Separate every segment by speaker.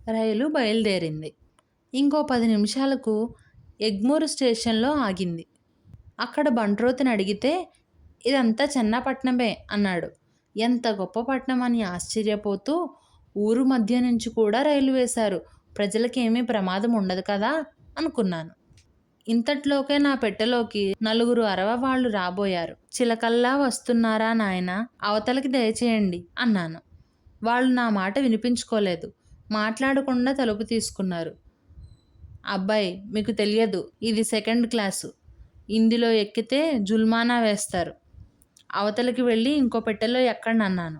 Speaker 1: రైలు బయలుదేరింది. ఇంకో 10 నిమిషాలకు ఎగ్మూరు స్టేషన్‌లో ఆగింది. అక్కడ బంట్రోతుని అడిగితే, "ఇదంతా చెన్నపట్నమే" అన్నాడు. ఎంత గొప్ప పట్నం అని ఆశ్చర్యపోతూ, "ఊరు మధ్య నుంచి కూడా రైలు వేశారు. ప్రజలకేమీ ప్రమాదం ఉండదు కదా" అనుకున్నాను. ఇంతట్లోకే నా పెట్టెలోకి నలుగురు అరవవాళ్ళు రాబోయారు. "చిలకల్లా వస్తున్నారా నాయనా, అవతలకి దయచేయండి" అన్నాను. వాళ్ళు నా మాట వినిపించుకోలేదు. మాట్లాడకుండా తలుపు తీసుకున్నారు. "అబ్బాయ్, మీకు తెలియదు, ఇది సెకండ్ క్లాసు. ఇందులో ఎక్కితే జుల్మానా వేస్తారు. అవతలకి వెళ్ళి ఇంకో పెట్టెలో ఎక్కండి" అన్నాను.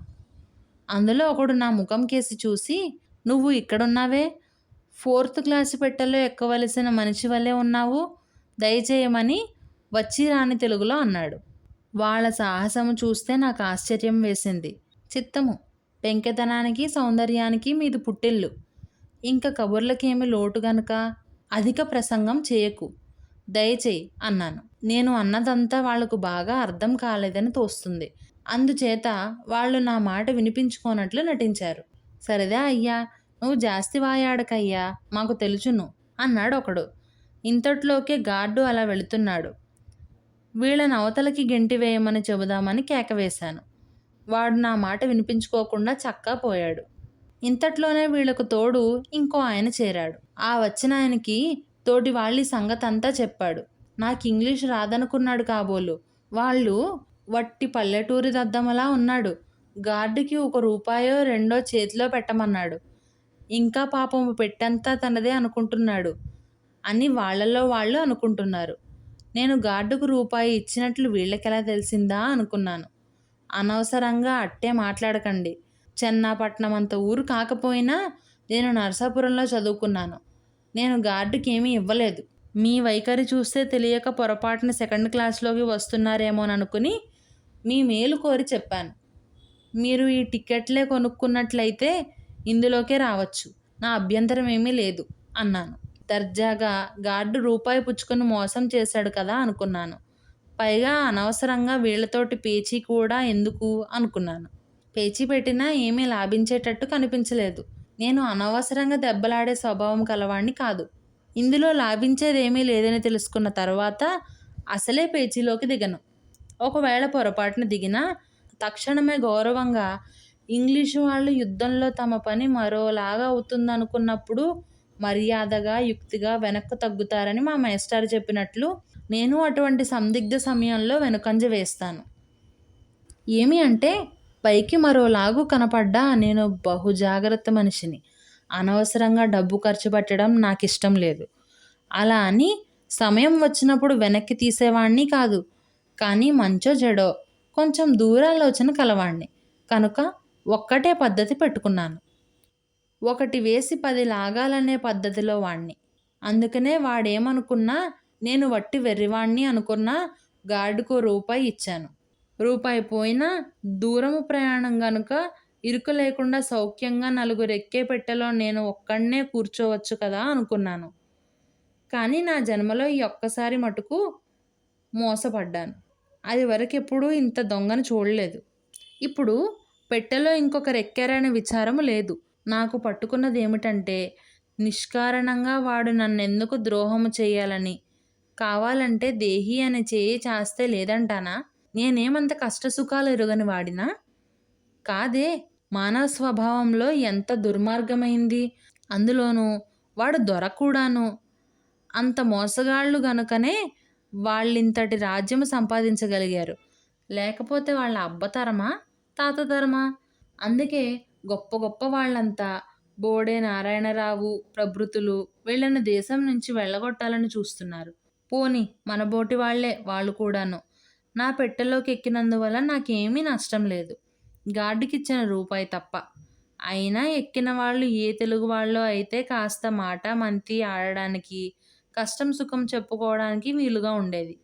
Speaker 1: అందులో ఒకడు నా ముఖం కేసి చూసి, "నువ్వు ఇక్కడున్నావే? ఫోర్త్ క్లాసు పెట్టెలో ఎక్కవలసిన మనిషి వలె ఉన్నావు. దయచేయమని వచ్చీ రాని తెలుగులో అన్నాడు. వాళ్ళ సాహసము చూస్తే నాకు ఆశ్చర్యం వేసింది. చిత్తము, పెంకెతనానికి సౌందర్యానికి మీది పుట్టిల్లు. ఇంక కబుర్లకేమి లోటు గనుక అధిక ప్రసంగం చేయకు. దయచేయి" అన్నాను. నేను అన్నదంతా వాళ్లకు బాగా అర్థం కాలేదని తోస్తుంది. అందుచేత వాళ్ళు నా మాట వినిపించుకోనట్లు నటించారు. "సరేదా అయ్యా, నువ్వు జాస్తి వాయాడకయ్యా, మాకు తెలుసును" అన్నాడు ఒకడు. ఇంతట్లోకే గార్డు అలా వెళుతున్నాడు. వీళ్ళని అవతలకి గెంటివేయమని చెబుదామని కేకవేశాను. వాడు నా మాట వినిపించుకోకుండా చక్కా పోయాడు. ఇంతట్లోనే వీళ్లకు తోడు ఇంకో ఆయన చేరాడు. ఆ వచ్చినాయనకి తోటి వాళ్ళీ సంగతంతా చెప్పాడు. నాకు ఇంగ్లీషు రాదనుకున్నాడు కాబోలు. వాళ్ళు వట్టి పల్లెటూరి దద్దమలా ఉన్నాడు. గార్డుకి 1 రూపాయో 2 చేతిలో పెట్టమన్నాడు. ఇంకా పాపము పెట్టంతా తనదే అనుకుంటున్నాడు అని వాళ్ళలో వాళ్ళు అనుకుంటున్నారు. నేను గార్డుకు రూపాయి ఇచ్చినట్లు వీళ్ళకెలా తెలిసిందా అనుకున్నాను. అనవసరంగా అట్టే మాట్లాడకండి. చెన్నాపట్నం అంత ఊరు కాకపోయినా నేను నరసాపురంలో చదువుకున్నాను. నేను గార్డుకి ఏమీ ఇవ్వలేదు. మీ వైఖరి చూస్తే తెలియక పొరపాటున సెకండ్ క్లాస్లోకి వస్తున్నారేమోననుకుని మీ మేలు కోరి చెప్పాను. మీరు ఈ టిక్కెట్లే కొనుక్కున్నట్లయితే ఇందులోకే రావచ్చు. నా అభ్యంతరం ఏమీ లేదు అన్నాను. దర్జాగా గార్డు రూపాయి పుచ్చుకొని మోసం చేశాడు కదా అనుకున్నాను. పైగా అనవసరంగా వీళ్లతోటి పేచీ కూడా ఎందుకు అనుకున్నాను. పేచీ పెట్టినా ఏమీ లాభించేటట్టు కనిపించలేదు. నేను అనవసరంగా దెబ్బలాడే స్వభావం కలవాణ్ణి కాదు. ఇందులో లాభించేదేమీ లేదని తెలుసుకున్న తర్వాత అసలే పేచీలోకి దిగను. ఒకవేళ పొరపాటున దిగినా తక్షణమే గౌరవంగా, ఇంగ్లీషు వాళ్ళు యుద్ధంలో తమ పని మరోలాగా అవుతుందనుకున్నప్పుడు మర్యాదగా, యుక్తిగా వెనక్కు తగ్గుతారని మా మేస్టారు చెప్పినట్లు నేను అటువంటి సందిగ్ధ సమయంలో వెనుకంజ వేస్తాను. ఏమి అంటే, పైకి మరోలాగు కనపడ్డా నేను బహుజాగ్రత్త మనిషిని. అనవసరంగా డబ్బు ఖర్చు పెట్టడం నాకిష్టం లేదు. అలా అని సమయం వచ్చినప్పుడు వెనక్కి తీసేవాణ్ణి కాదు. కానీ మంచో చెడో కొంచెం దూరాలోచన కలవాణ్ణి కనుక ఒక్కటే పద్ధతి పెట్టుకున్నాను. 1 వేసి 10 లాగాలనే పద్ధతిలో వాణ్ణి. అందుకనే వాడేమనుకున్నా నేను వట్టి వెర్రివాణ్ణి అనుకున్నా గార్డుకో రూపాయి ఇచ్చాను. రూపాయి పోయినా దూరము ప్రయాణం గనుక ఇరుకు లేకుండా సౌఖ్యంగా నలుగురు ఎక్కే పెట్టెలో నేను ఒక్కణ్ణే కూర్చోవచ్చు కదా అనుకున్నాను. కానీ నా జన్మలో ఈ ఒక్కసారి మటుకు మోసపడ్డాను. అది వరకెప్పుడూ ఇంత దొంగను చూడలేదు. ఇప్పుడు పెట్టెలో ఇంకొకరు ఎక్కారనే విచారము లేదు. నాకు పట్టుకున్నదేమిటంటే, నిష్కారణంగా వాడు నన్నెందుకు ద్రోహము చెయ్యాలని. కావాలంటే దేహీ అని చేయి చాస్తే లేదంటానా? నేనేమంత కష్టసుఖాలు ఎరుగని వాడినా? కాదే. మానవ స్వభావంలో ఎంత దుర్మార్గమైంది. అందులోనూ వాడు దొర కూడాను. అంత మోసగాళ్ళు గనుకనే వాళ్ళింతటి రాజ్యము సంపాదించగలిగారు. లేకపోతే వాళ్ళ అబ్బతరమా, తాతతరమా? అందుకే గొప్ప గొప్ప వాళ్ళంతా బోడే నారాయణరావు ప్రభృతులు వీళ్ళని దేశం నుంచి వెళ్ళగొట్టాలని చూస్తున్నారు. పోనీ మనబోటి వాళ్లే వాళ్ళు కూడాను. నా పెట్టెలోకి ఎక్కినందువల్ల నాకేమీ నష్టం లేదు. గార్డుకిచ్చిన రూపాయి తప్ప. అయినా ఎక్కిన వాళ్ళు ఏ తెలుగు వాళ్ళో అయితే కాస్త మాట మంతి ఆడడానికి, కష్టం సుఖం చెప్పుకోవడానికి వీలుగా ఉండేది.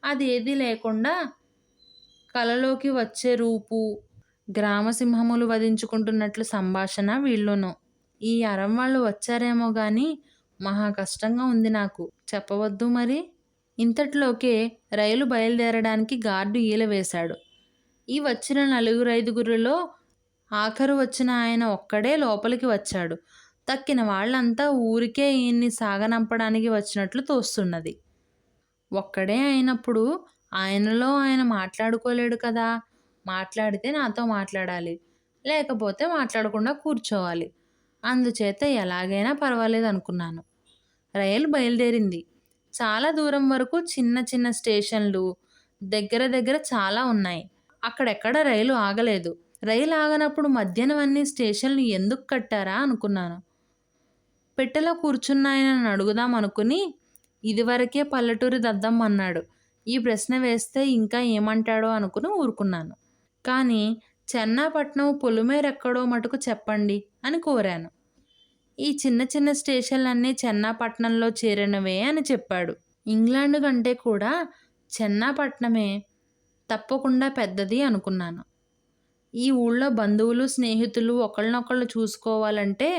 Speaker 1: అదేదీ లేకుండా కలలోకి వచ్చే రూపు, గ్రామసింహములు వధించుకుంటున్నట్లు సంభాషణ వీళ్ళును. ఈ అరం వాళ్ళు వచ్చారేమో గాని మహా కష్టంగా ఉంది నాకు. చెప్పవద్దు మరి. ఇంతట్లోకే రైలు బయలుదేరడానికి గార్డు ఈల వేశాడు. ఈ వచ్చిన 4-5గురిలో ఆఖరు వచ్చిన ఆయన ఒక్కడే లోపలికి వచ్చాడు. తక్కిన వాళ్ళంతా ఊరికే ఈయన్ని సాగనంపడానికి వచ్చినట్లు తోస్తున్నది. ఒక్కడే అయినప్పుడు ఆయనలో ఆయన మాట్లాడుకోలేడు కదా! మాట్లాడితే నాతో మాట్లాడాలి. లేకపోతే మాట్లాడకుండా కూర్చోవాలి. అందుచేత ఎలాగైనా పర్వాలేదనుకున్నాను. రైలు బయలుదేరింది. చాలా దూరం వరకు చిన్న చిన్న స్టేషన్లు దగ్గర దగ్గర చాలా ఉన్నాయి. అక్కడెక్కడ రైలు ఆగలేదు. రైలు ఆగనప్పుడు మధ్యనవన్నీ స్టేషన్లు ఎందుకు కట్టారా అనుకున్నాను. పెట్టెలో కూర్చున్నాయనని అడుగుదాం అనుకుని, ఇదివరకే పల్లెటూరి దద్దమ్మన్నాడు. ఈ ప్రశ్న వేస్తే ఇంకా ఏమంటాడో అనుకుని ఊరుకున్నాను. కానీ చెన్నాపట్నం పొలిమేరెక్కడో మటుకు చెప్పండి అని కోరాను. ఈ చిన్న చిన్న స్టేషన్లన్నీ చెన్నాపట్నంలో చేరినవే అని చెప్పాడు. ఇంగ్లాండ్ కంటే కూడా చెన్నాపట్నమే తప్పకుండా పెద్దది అనుకున్నాను. ఈ ఊళ్ళో బంధువులు, స్నేహితులు ఒకళ్ళనొకళ్ళు చూసుకోవాలంటే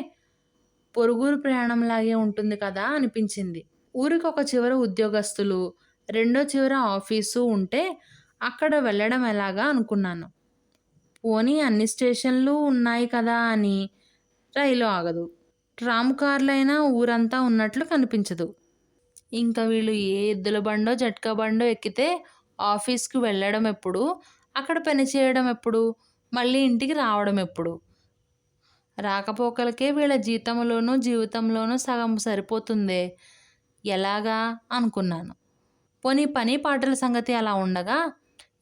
Speaker 1: పొరుగురు ప్రయాణంలాగే ఉంటుంది కదా అనిపించింది. ఊరికొక చివర ఉద్యోగస్తులు, రెండో చివర ఆఫీసు ఉంటే అక్కడ వెళ్ళడం ఎలాగా అనుకున్నాను. పోనీ అన్ని స్టేషన్లు ఉన్నాయి కదా అని రైలు ఆగదు. ట్రామ్ కార్లైనా ఊరంతా ఉన్నట్లు కనిపించదు. ఇంక వీళ్ళు ఏ ఎద్దుల బండో, జట్కా బండో ఎక్కితే ఆఫీస్‌కి వెళ్ళడం ఎప్పుడు, అక్కడ పని చేయడం ఎప్పుడు, మళ్ళీ ఇంటికి రావడం ఎప్పుడు? రాకపోకలకే వీళ్ళ జీతంలోనూ, జీవితంలోనూ సగం సరిపోతుందే. ఎలాగా అనుకున్నాను. పోనీ పని పాటల సంగతి అలా ఉండగా,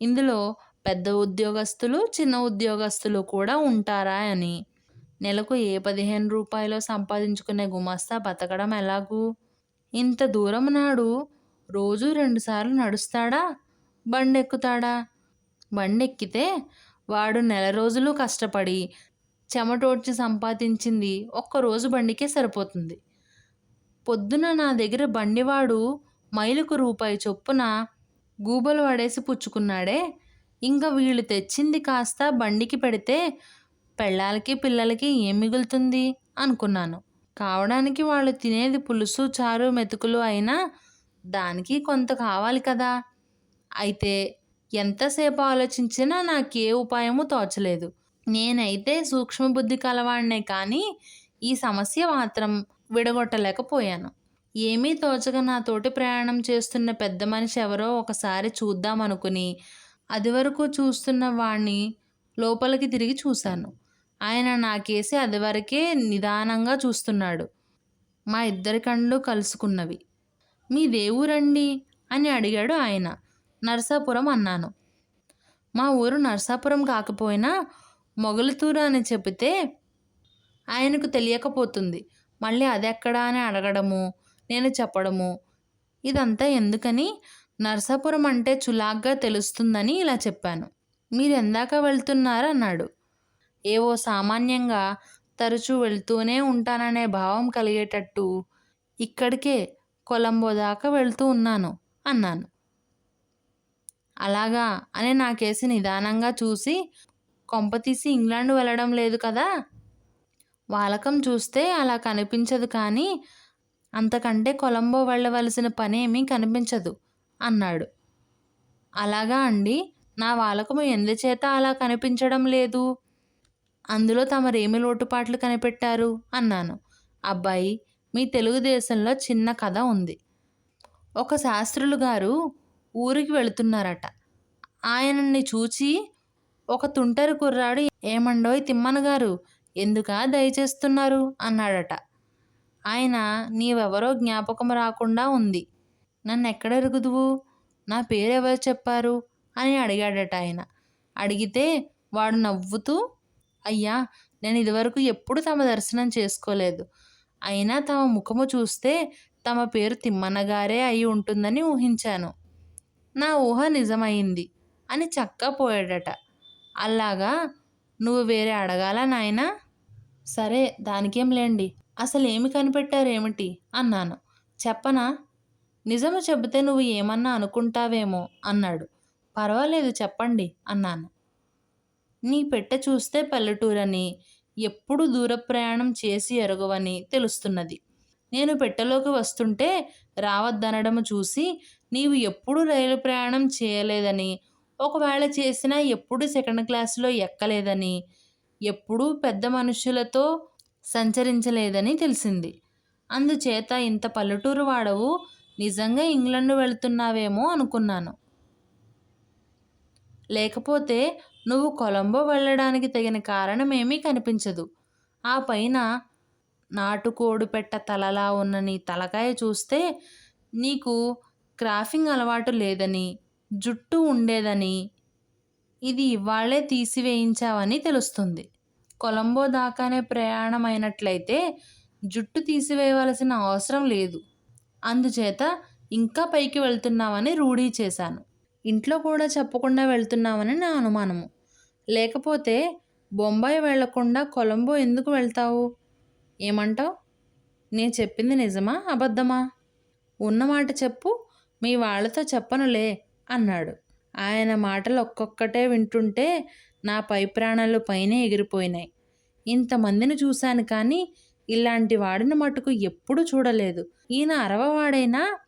Speaker 1: ఇందులో పెద్ద ఉద్యోగస్తులు, చిన్న ఉద్యోగస్తులు కూడా ఉంటారా అని. నెలకు ఏ రూ. 15 సంపాదించుకునే గుమాస్తా బతకడం ఎలాగూ? ఇంత దూరం నాడు రోజూ 2 సార్లు నడుస్తాడా? బండెక్కుతాడా? బండెక్కితే వాడు నెల రోజులు కష్టపడి చెమటోడ్చి సంపాదించింది ఒక్కరోజు బండికే సరిపోతుంది. పొద్దున నా దగ్గర బండివాడు మైలుకు రూపాయి చొప్పున గూబలు పడేసి పుచ్చుకున్నాడే. ఇంక వీళ్ళు తెచ్చింది కాస్త బండికి పెడితే పెళ్ళాలకి, పిల్లలకి ఏం మిగులుతుంది అనుకున్నాను. కావడానికి వాళ్ళు తినేది పులుసు, చారు, మెతుకులు అయినా దానికి కొంత కావాలి కదా! అయితే ఎంతసేపు ఆలోచించినా నాకే ఉపాయమూ తోచలేదు. నేనైతే సూక్ష్మబుద్ధి కలవాడినే కానీ ఈ సమస్య మాత్రం విడగొట్టలేకపోయాను. ఏమీ తోచక నా తోటి ప్రయాణం చేస్తున్న పెద్ద మనిషి ఎవరో ఒకసారి చూద్దామనుకుని అదివరకు చూస్తున్న వాణ్ణి లోపలికి తిరిగి చూశాను. ఆయన నాకేసి అదివరకే నిదానంగా చూస్తున్నాడు. మా ఇద్దరి కళ్ళు కలుసుకున్నవి. మీదే ఊరండి అని అడిగాడు ఆయన. నరసాపురం అన్నాను. మా ఊరు నరసాపురం కాకపోయినా మొగలితూరు అని చెబితే ఆయనకు తెలియకపోతుంది. మళ్ళీ అదెక్కడా అని అడగడము, నేను చెప్పడము. ఇదంతా ఎందుకని నరసాపురం అంటే చులాగ్గా తెలుస్తుందని ఇలా చెప్పాను. మీరెందాక వెళ్తున్నారన్నాడు. ఏవో సామాన్యంగా తరచూ వెళ్తూనే ఉంటాననే భావం కలిగేటట్టు ఇక్కడికే కొలంబో దాకా వెళ్తూ ఉన్నాను అన్నాను. అలాగా అని నాకేసి నిదానంగా చూసి, కొంపతీసి ఇంగ్లాండ్ వెళ్ళడం లేదు కదా? వాలకం చూస్తే అలా కనిపించదు కానీ అంతకంటే కొలంబో వెళ్ళవలసిన పనేమీ కనిపించదు అన్నాడు. అలాగా అండి, నా వాలకము ఎందుచేత అలా కనిపించడం లేదు? అందులో తమరేమి లోటుపాట్లు కనిపెట్టారు అన్నాను. అబ్బాయి, మీ తెలుగుదేశంలో చిన్న కథ ఉంది. ఒక శాస్త్రులు గారు ఊరికి వెళుతున్నారట. ఆయనని చూచి ఒక తుంటరి కుర్రాడు ఏమండోయ్ తిమ్మనగారు, ఎందుకా దయచేస్తున్నారు అన్నాడట. ఆయన నీవెవరో జ్ఞాపకం రాకుండా ఉంది. నన్నెక్కడెరుగుదువు? నా పేరెవరు చెప్పారు అని అడిగాడట ఆయన. అడిగితే వాడు నవ్వుతూ, అయ్యా, నేను ఇదివరకు ఎప్పుడు తమ దర్శనం చేసుకోలేదు. అయినా తమ ముఖము చూస్తే తమ పేరు తిమ్మన్నగారే అయి ఉంటుందని ఊహించాను. నా ఊహ నిజమైంది అని చక్కా పోయాడట. అలాగా, నువ్వు వేరే అడగాలా నాయనా? సరే, దానికేం లేండి. అసలేమి కనిపెట్టారేమిటి అన్నాను. చెప్పనా? నిజము చెబితే నువ్వు ఏమన్నా అనుకుంటావేమో అన్నాడు. పర్వాలేదు చెప్పండి అన్నాను. నీ పెట్టె చూస్తే పల్లెటూరని, ఎప్పుడు దూర ప్రయాణం చేసి ఎరగవని తెలుస్తున్నది. నేను పెట్టెలోకి వస్తుంటే రావద్దనడము చూసి నీవు ఎప్పుడు రైలు ప్రయాణం చేయలేదని, ఒకవేళ చేసినా ఎప్పుడు సెకండ్ క్లాసులో ఎక్కలేదని, ఎప్పుడూ పెద్ద మనుషులతో సంచరించలేదని తెలిసింది. అందుచేత ఇంత పల్లెటూరు వాడవు నిజంగా ఇంగ్లండు వెళుతున్నావేమో అనుకున్నాను. లేకపోతే నువ్వు కొలంబో వెళ్ళడానికి తగిన కారణమేమీ కనిపించదు. ఆ పైన నాటుకోడి పెట్ట తలలా ఉన్న నీ తలకాయ చూస్తే నీకు క్రాఫింగ్ అలవాటు లేదని, జుట్టు ఉండేదని, ఇది ఇవాళే తీసివేయించావని తెలుస్తుంది. కొలంబో దాకానే ప్రయాణమైనట్లయితే జుట్టు తీసివేయవలసిన అవసరం లేదు. అందుచేత ఇంకా పైకి వెళ్తున్నావని రూఢీ చేశాను. ఇంట్లో కూడా చెప్పకుండా వెళ్తున్నావని నా అనుమానము. లేకపోతే బొంబాయి వెళ్లకుండా కొలంబో ఎందుకు వెళ్తావు? ఏమంటావు? నేను చెప్పింది నిజమా అబద్ధమా? ఉన్నమాట చెప్పు, మీ వాళ్ళతో చెప్పనులే అన్నాడు. ఆయన మాటలు ఒక్కొక్కటే వింటుంటే నా పై ప్రాణాలు పైనే ఎగిరిపోయినాయి. ఇంతమందిని చూశాను కానీ ఇలాంటి వాడిని మటుకు ఎప్పుడూ చూడలేదు. ఈయన అరవవాడైనా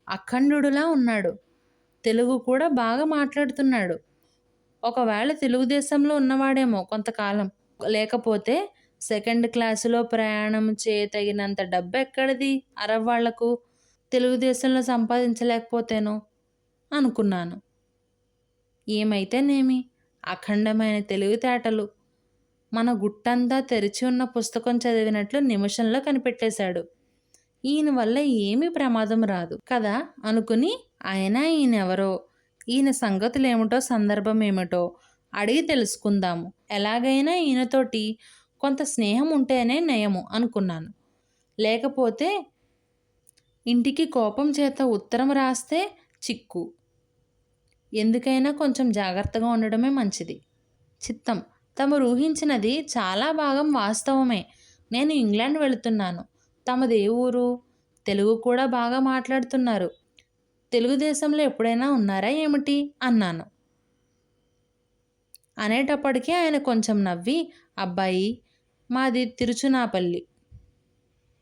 Speaker 1: అఖండుడులా ఉన్నాడు. తెలుగు కూడా బాగా మాట్లాడుతున్నాడు. ఒకవేళ తెలుగుదేశంలో ఉన్నవాడేమో కొంతకాలం. లేకపోతే సెకండ్ క్లాసులో ప్రయాణం చేయతగినంత డబ్బు ఎక్కడిది అరవ్వాళ్లకు? తెలుగుదేశంలో సంపాదించలేకపోతేనో అనుకున్నాను. ఏమైతేనేమి, అఖండమైన తెలివితేటలు. మన గుట్టంతా తెరిచి ఉన్న పుస్తకం చదివినట్లు నిమిషంలో కనిపెట్టేశాడు. ఈయన వల్ల ఏమీ ప్రమాదం రాదు కదా అనుకుని, ఈయనెవరో, ఈయన సంగతులేమిటో సందర్భం ఏమిటో అడిగి తెలుసుకుందాము. ఎలాగైనా ఈయనతోటి కొంత స్నేహం ఉంటేనే నయము అనుకున్నాను. లేకపోతే ఇంటికి కోపం చేత ఉత్తరం రాస్తే చిక్కు. ఎందుకైనా కొంచెం జాగ్రత్తగా ఉండడమే మంచిది. చిత్తం. తమరు ఊహించినది చాలా భాగం వాస్తవమే. నేను ఇంగ్లాండ్ వెళుతున్నాను. తమదే ఊరు? తెలుగు కూడా బాగా మాట్లాడుతున్నారు. తెలుగుదేశంలో ఎప్పుడైనా ఉన్నారా ఏమిటి అన్నాను. అనేటప్పటికీ ఆయన కొంచెం నవ్వి, అబ్బాయి, మాది తిరుచునాపల్లి.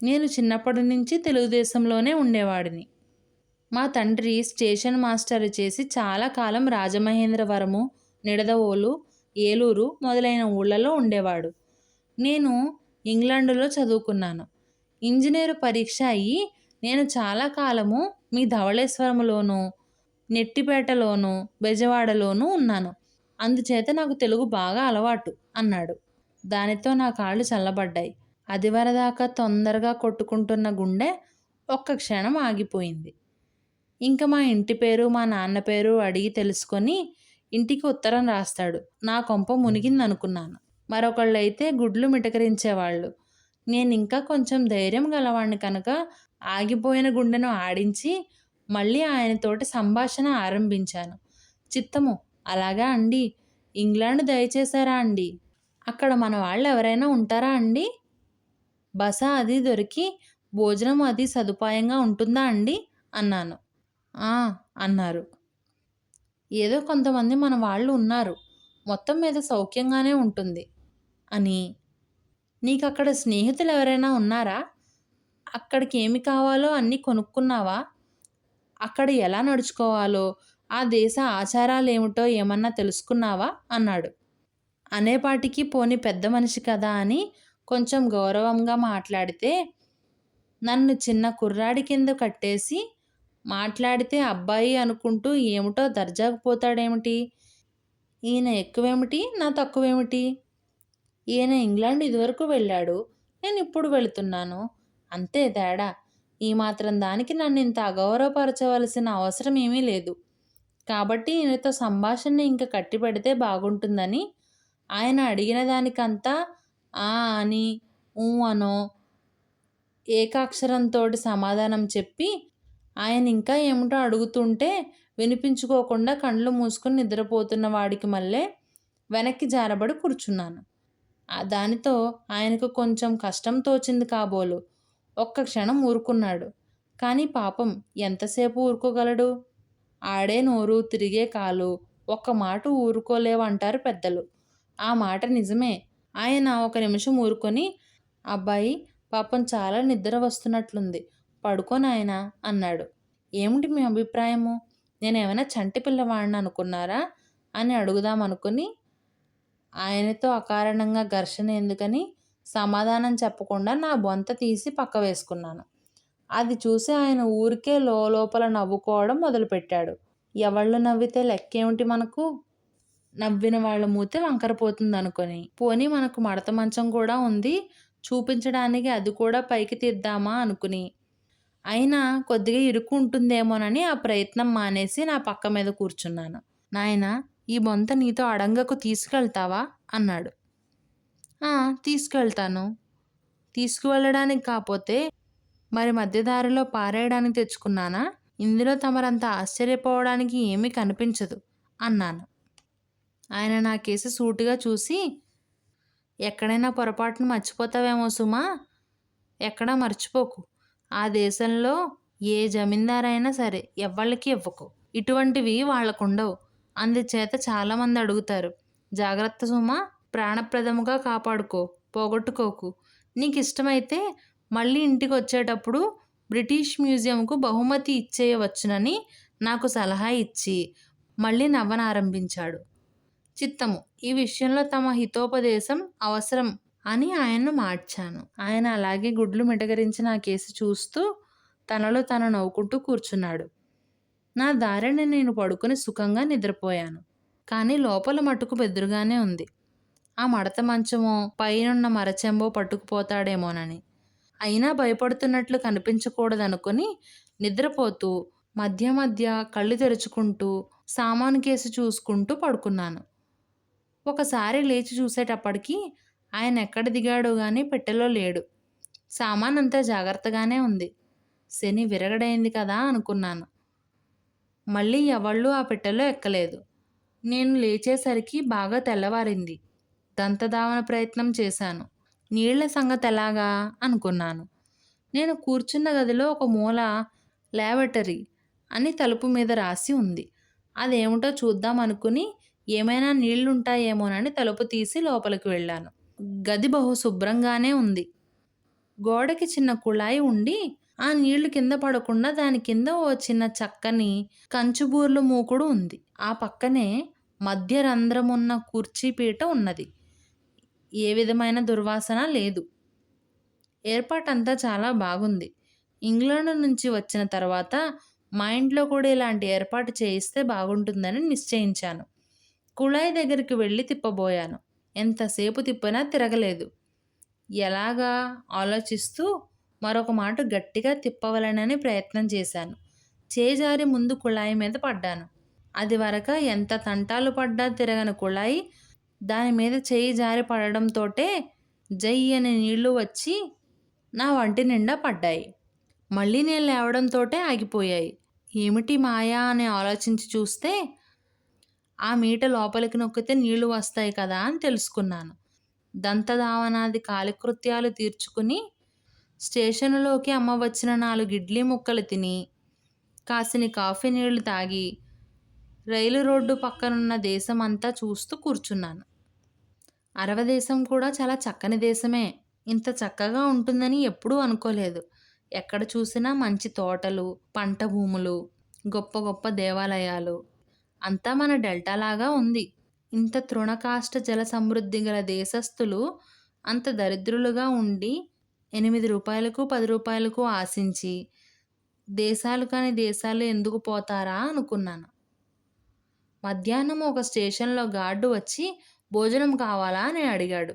Speaker 1: నేను చిన్నప్పటి నుంచి తెలుగుదేశంలోనే ఉండేవాడిని. మా తండ్రి స్టేషన్ మాస్టర్ చేసి చాలా కాలం రాజమహేంద్రవరము, నిడదవోలు, ఏలూరు మొదలైన ఊళ్ళలో ఉండేవాడు. నేను ఇంగ్లాండులో చదువుకున్నాను. ఇంజనీరు పరీక్ష అయ్యి నేను చాలా కాలము మీ ధవళేశ్వరములోనూ, నెట్టిపేటలోనూ, బెజవాడలోనూ ఉన్నాను. అందుచేత నాకు తెలుగు బాగా అలవాటు అన్నాడు. దానితో నా కాళ్ళు చల్లబడ్డాయి. అదివరదాకా తొందరగా కొట్టుకుంటున్న గుండె ఒక్క క్షణం ఆగిపోయింది. ఇంక మా ఇంటి పేరు, మా నాన్న పేరు అడిగి తెలుసుకొని ఇంటికి ఉత్తరం రాస్తాడు. నా కొంప మునిగిందనుకున్నాను. మరొకళ్ళైతే గుడ్లు మిటకరించేవాళ్ళు. నేనింకా కొంచెం ధైర్యం గలవాణ్ణి కనుక ఆగిపోయిన గుండెను ఆడించి మళ్ళీ ఆయనతోటి సంభాషణ ఆరంభించాను. చిత్తము, అలాగా అండి? ఇంగ్లాండ్ దయచేశారా అండి? అక్కడ మన వాళ్ళు ఎవరైనా ఉంటారా అండి? బస అది దొరికి భోజనం అది సదుపాయంగా ఉంటుందా అండి అన్నాను. ఆ అన్నారు. ఏదో కొంతమంది మన వాళ్ళు ఉన్నారు. మొత్తం మీద సౌఖ్యంగానే ఉంటుంది అని. నీకక్కడ స్నేహితులు ఎవరైనా ఉన్నారా? అక్కడికి ఏమి కావాలో అన్నీ కొనుక్కున్నావా? అక్కడ ఎలా నడుచుకోవాలో, ఆ దేశ ఆచారాలేమిటో ఏమన్నా తెలుసుకున్నావా అన్నాడు. అనేపాటికి పోని పెద్ద మనిషి కదా అని కొంచెం గౌరవంగా మాట్లాడితే, నన్ను చిన్న కుర్రాడి కింద కట్టేసి మాట్లాడితే అబ్బాయి అనుకుంటూ ఏమిటో దర్జాకు పోతాడేమిటి? ఈయన ఎక్కువేమిటి, నా తక్కువేమిటి? ఈయన ఇంగ్లాండ్ ఇదివరకు వెళ్ళాడు, నేను ఇప్పుడు వెళుతున్నాను. అంతే తేడా. ఈ మాత్రం దానికి నన్ను ఇంత అగౌరవపరచవలసిన అవసరం ఏమీ లేదు. కాబట్టి ఈయనతో సంభాషణని ఇంక కట్టిపెడితే బాగుంటుందని ఆయన అడిగిన దానికంతా ఆ అని, ఊ అనో ఏకాక్షరంతోటి సమాధానం చెప్పి, ఆయన ఇంకా ఏమిటో అడుగుతుంటే వినిపించుకోకుండా కళ్ళు మూసుకొని నిద్రపోతున్న వాడికి మళ్ళీ వెనక్కి జారబడి కూర్చున్నాను. దానితో ఆయనకు కొంచెం కష్టం తోచింది కాబోలు. ఒక్క క్షణం ఊరుకున్నాడు. కానీ పాపం ఎంతసేపు ఊరుకోగలడు? ఆడే నోరు, తిరిగే కాలు, ఒక్క మాట ఊరుకోలేవంటారు పెద్దలు. ఆ మాట నిజమే. ఆయన ఒక నిమిషం ఊరుకొని, అబ్బాయి, పాపం చాలా నిద్ర వస్తున్నట్లుంది, పడుకో నాయనా అన్నాడు. ఏమిటి మీ అభిప్రాయము? నేనేమైనా చంటి పిల్లవాడిని అనుకున్నారా అని అడుగుదామనుకుని, ఆయనతో అకారణంగా ఘర్షణ ఎందుకని సమాధానం చెప్పకుండా నా బొంత తీసి పక్క వేసుకున్నాను. అది చూసి ఆయన ఊరికే లోపల నవ్వుకోవడం మొదలుపెట్టాడు. ఎవళ్ళు నవ్వితే లెక్కేమిటి మనకు? నవ్విన వాళ్ళ మూతి వంకరపోతుందనుకొని. పోనీ మనకు మడత మంచం కూడా ఉంది. చూపించడానికి అది కూడా పైకి తీద్దామా అనుకుని. అయినా కొద్దిగా ఇరుకు ఉంటుందేమోనని ఆ ప్రయత్నం మానేసి నా పక్క మీద కూర్చున్నాను. నాయనా, ఈ బొంత నీతో అడంగకు తీసుకెళ్తావా అన్నాడు. తీసుకెళ్తాను. తీసుకువెళ్ళడానికి కాపోతే మరి మధ్యదారిలో పారేయడానికి తెచ్చుకున్నానా? ఇందులో తమరంత ఆశ్చర్యపోవడానికి ఏమీ కనిపించదు అన్నాను. ఆయన నా కేసి సూటిగా చూసి, ఎక్కడైనా పొరపాటున మర్చిపోతావేమో సుమా, ఎక్కడా మర్చిపోకు. ఆ దేశంలో ఏ జమీందారైనా సరే ఎవ్వళ్ళకి ఇవ్వకు. ఇటువంటివి వాళ్ళకుండవు. అందుచేత చాలామంది అడుగుతారు. జాగ్రత్త సుమా, ప్రాణప్రదముగా కాపాడుకో, పోగొట్టుకోకు. నీకు ఇష్టమైతే మళ్ళీ ఇంటికి వచ్చేటప్పుడు బ్రిటిష్ మ్యూజియంకు బహుమతి ఇచ్చేయవచ్చునని నాకు సలహా ఇచ్చి మళ్ళీ నవ్వనారంభించాడు. చిత్తము, ఈ విషయంలో తమ హితోపదేశం అవసరం అని ఆయన్ను మార్చాను. ఆయన అలాగే గుడ్లు మిటకరించి నా కేసి చూస్తూ తనలో తను నవ్వుకుంటూ కూర్చున్నాడు. నా దారిన నేను పడుకుని సుఖంగా నిద్రపోయాను. కానీ లోపల మటుకు బెదురుగానే ఉంది. ఆ మడత మంచమో పైనున్న మరచెంబో పట్టుకుపోతాడేమోనని. అయినా భయపడుతున్నట్లు కనిపించకూడదనుకుని నిద్రపోతూ మధ్య మధ్య కళ్ళు తెరుచుకుంటూ సామాను కేసి చూసుకుంటూ పడుకున్నాను. ఒకసారి లేచి చూసేటప్పటికి ఆయన ఎక్కడ దిగాడో గానీ పెట్టెలో లేడు. సామానంతా జాగ్రత్తగానే ఉంది. శని విరగడైంది కదా అనుకున్నాను. మళ్ళీ ఎవళ్ళూ ఆ పెట్టెలో ఎక్కలేదు. నేను లేచేసరికి బాగా తెల్లవారింది. దంతధావన ప్రయత్నం చేశాను. నీళ్ల సంగతి ఎలాగా అనుకున్నాను. నేను కూర్చున్న గదిలో ఒక మూల లాబరేటరీ అని తలుపు మీద రాసి ఉంది. అదేమిటో చూద్దాం అనుకుని ఏమైనా నీళ్లుంటాయేమోనని తలుపు తీసి లోపలికి వెళ్ళాను. గది బహు శుభ్రంగానే ఉంది. గోడకి చిన్న కుళాయి ఉండి ఆ నీళ్లు కింద పడకుండా దాని కింద ఓ చిన్న చక్కని కంచుబూర్లు మూకుడు ఉంది. ఆ పక్కనే మధ్య రంధ్రమున్న కుర్చీపీట ఉన్నది. ఏ విధమైన దుర్వాసన లేదు. ఏర్పాటంతా చాలా బాగుంది. ఇంగ్లాండ్ నుంచి వచ్చిన తర్వాత మా ఇంట్లో కూడా ఇలాంటి ఏర్పాటు చేయిస్తే బాగుంటుందని నిశ్చయించాను. కుళాయి దగ్గరికి వెళ్ళి తిప్పబోయాను. ఎంతసేపు తిప్పినా తిరగలేదు. ఎలాగా ఆలోచిస్తూ మరొక మాట గట్టిగా తిప్పవలనని ప్రయత్నం చేశాను. చేజారి ముందు కుళాయి మీద పడ్డాను. అది వరక ఎంత తంటాలు పడ్డా తిరగని కుళాయి దాని మీద చేయి జారి పడడంతోటే జై అని నీళ్లు వచ్చి నా వంటి నిండా పడ్డాయి. మళ్ళీ నేను లేవడంతోటే ఆగిపోయాయి. ఏమిటి మాయా అని ఆలోచించి చూస్తే ఆ మీట లోపలికి నొక్కితే నీళ్లు వస్తాయి కదా అని తెలుసుకున్నాను. దంతధావనాది కాలకృత్యాలు తీర్చుకుని స్టేషనులోకి అమ్మ వచ్చిన 4 ఇడ్లీ ముక్కలు తిని కాసిని కాఫీ నీళ్లు తాగి రైలు రోడ్డు పక్కనున్న దేశం అంతా చూస్తూ కూర్చున్నాను. అరవ దేశం కూడా చాలా చక్కని దేశమే. ఇంత చక్కగా ఉంటుందని ఎప్పుడూ అనుకోలేదు. ఎక్కడ చూసినా మంచి తోటలు, పంట భూములు, గొప్ప గొప్ప దేవాలయాలు. అంతా మన డెల్టాలాగా ఉంది. ఇంత తృణకాష్ట జల సమృద్ధి గల దేశస్థులు అంత దరిద్రులుగా ఉండి 8 రూపాయలకు 10 రూపాయలకు ఆశించి దేశాలు కాని దేశాలు ఎందుకు పోతారా అనుకున్నాను. మధ్యాహ్నం ఒక స్టేషన్లో గార్డు వచ్చి భోజనం కావాలా అని అడిగాడు.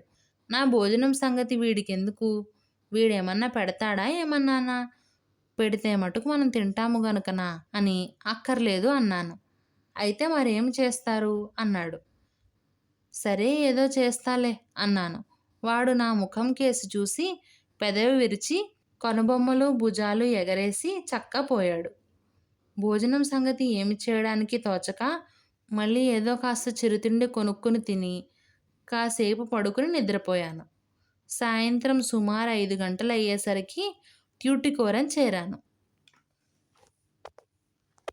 Speaker 1: నా భోజనం సంగతి వీడికెందుకు? వీడేమన్నా పెడతాడా ఏమన్నానా? పెడితే మటుకు మనం తింటాము గనుకనా అని. అక్కర్లేదు అన్నాను. అయితే మరేం చేస్తారు అన్నాడు. సరే ఏదో చేస్తాలే అన్నాను. వాడు నా ముఖం కేసి చూసి పెదవి విరిచి కనుబొమ్మలు భుజాలు ఎగరేసి చక్కా పోయాడు. భోజనం సంగతి ఏమి చేయడానికి తోచక మళ్ళీ ఏదో కాస్త చిరుతిండి కొనుక్కుని తిని కాసేపు పడుకుని నిద్రపోయాను. సాయంత్రం సుమారు 5 గంటలు అయ్యేసరికి ట్యూటికోరన్ చేరాను.